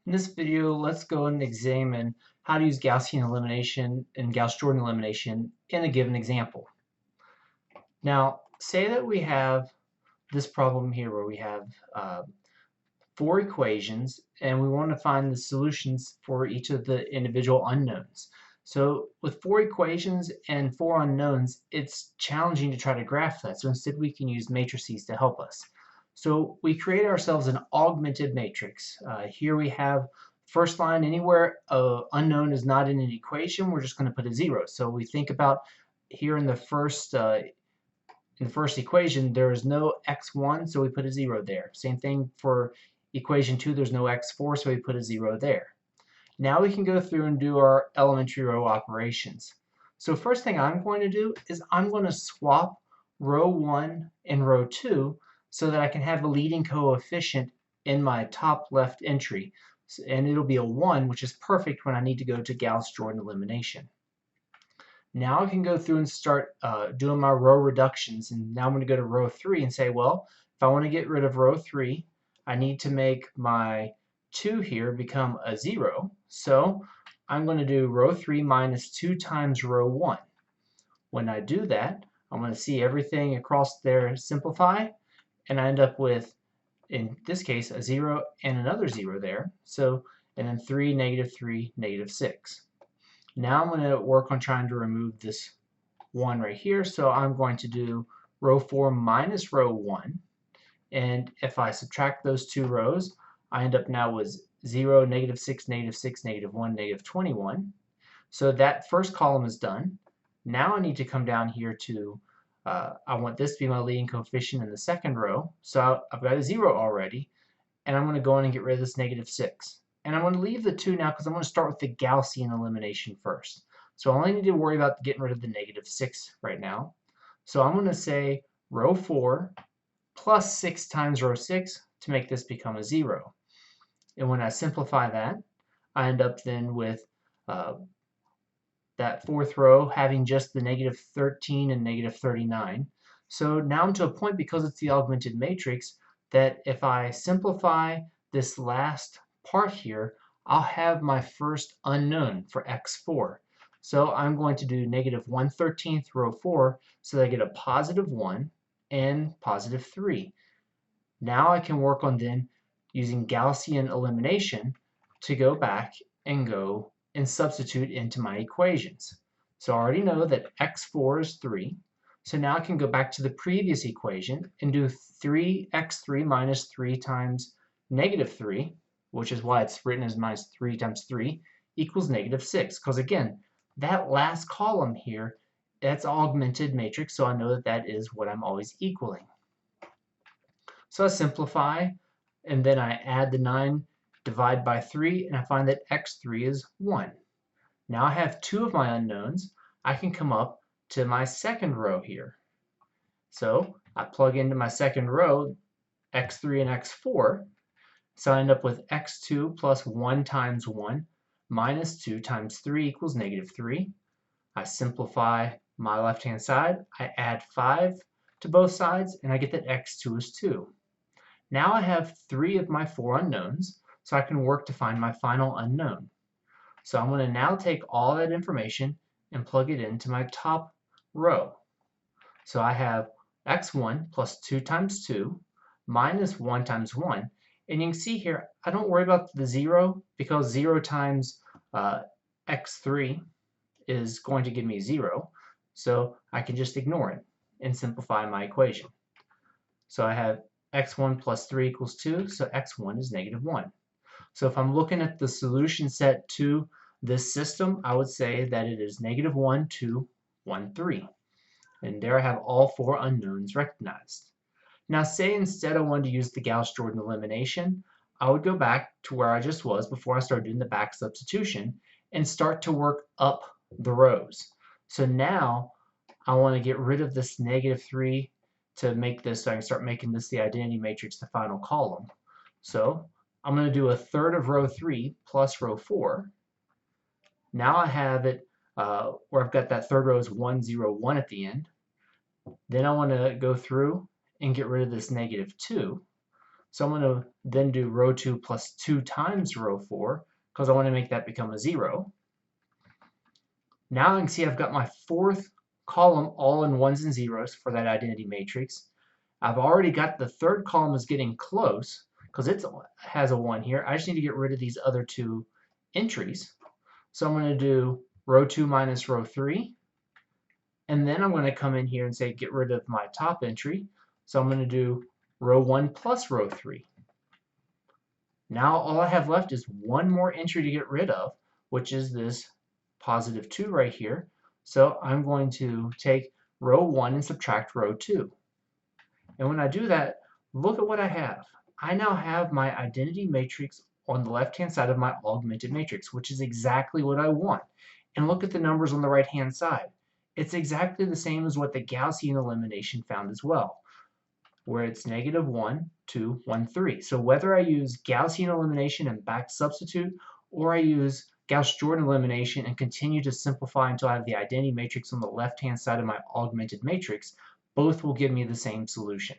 In this video, let's go and examine how to use Gaussian elimination and Gauss-Jordan elimination in a given example. Now, say that we have this problem here where we have four equations and we want to find the solutions for each of the individual unknowns. So with four equations and four unknowns, it's challenging to try to graph that. So instead we can use matrices to help us. So we create ourselves an augmented matrix. Here we have first line anywhere unknown is not in an equation, we're just going to put a 0. So we think about here in the first equation, there is no x1, so we put a 0 there. Same thing for equation 2, there's no x4, so we put a 0 there. Now we can go through and do our elementary row operations. So first thing I'm going to do is I'm going to swap row 1 and row 2 so that I can have a leading coefficient in my top left entry. And it'll be a 1, which is perfect when I need to go to Gauss-Jordan elimination. Now I can go through and start doing my row reductions. And now I'm going to go to row 3 and say, well, if I want to get rid of row 3, I need to make my 2 here become a 0. So I'm going to do row 3 minus 2 times row 1. When I do that, I'm going to see everything across there simplify, and I end up with, in this case, a 0 and another 0 there. So, and then 3, -3, -6. Now I'm going to work on trying to remove this 1 right here. So I'm going to do row 4 minus row 1. And if I subtract those two rows, I end up now with 0, -6, -6, -1, -21. So that first column is done. Now I need to come down here to, I want this to be my leading coefficient in the second row. So I've got a 0 already. And I'm going to go in and get rid of this -6. And I'm going to leave the 2 now because I'm going to start with the Gaussian elimination first. So I only need to worry about getting rid of the -6 right now. So I'm going to say row 4 plus 6 times row 6 to make this become a 0. And when I simplify that, I end up then with that fourth row having just the -13 and -39. So now I'm to a point, because it's the augmented matrix, that if I simplify this last part here, I'll have my first unknown for x4. So I'm going to do -1/13 row 4 so that I get a +1 and +3. Now I can work on then using Gaussian elimination to go back and go and substitute into my equations. So I already know that x4 is 3. So now I can go back to the previous equation and do 3x3 minus 3 times -3, which is why it's written as minus 3 times 3, equals -6. Because again, that last column here, that's augmented matrix, so I know that that is what I'm always equaling. So I simplify, and then I add the 9, divide by 3, and I find that x3 is 1. Now I have 2 of my unknowns. I can come up to my second row here. So I plug into my second row x3 and x4. So I end up with x2 plus 1 times 1 minus 2 times 3 equals -3. I simplify my left-hand side. I add 5 to both sides, and I get that x2 is 2. Now I have 3 of my 4 unknowns, so I can work to find my final unknown. So I'm going to now take all that information and plug it into my top row. So I have x1 plus 2 times 2 minus 1 times 1. And you can see here, I don't worry about the 0 because 0 times x3 is going to give me 0. So I can just ignore it and simplify my equation. So I have x1 plus 3 equals 2, so x1 is -1. So if I'm looking at the solution set to this system, I would say that it is -1, 2, 1, 3. And there I have all 4 unknowns recognized. Now say instead I wanted to use the Gauss-Jordan elimination, I would go back to where I just was before I started doing the back substitution and start to work up the rows. So now I want to get rid of this -3 to make this, so I can start making this the identity matrix, the final column. So I'm going to do a third of row 3 plus row 4. Now I have it where I've got that third row is 1, 0, 1 at the end. Then I want to go through and get rid of this -2. So I'm going to then do row 2 plus 2 times row 4 because I want to make that become a 0. Now I can see I've got my fourth column all in ones and zeros for that identity matrix. I've already got the third column is getting close because it has a 1 here. I just need to get rid of these other two entries. So I'm going to do row 2 minus row 3. And then I'm going to come in here and say get rid of my top entry. So I'm going to do row 1 plus row 3. Now all I have left is one more entry to get rid of, which is this positive 2 right here. So I'm going to take row 1 and subtract row 2. And when I do that, look at what I have. I now have my identity matrix on the left-hand side of my augmented matrix, which is exactly what I want. And look at the numbers on the right-hand side. It's exactly the same as what the Gaussian elimination found as well, where it's -1, 2, 1, 3. So whether I use Gaussian elimination and back substitute, or I use Gauss-Jordan elimination and continue to simplify until I have the identity matrix on the left-hand side of my augmented matrix, both will give me the same solution.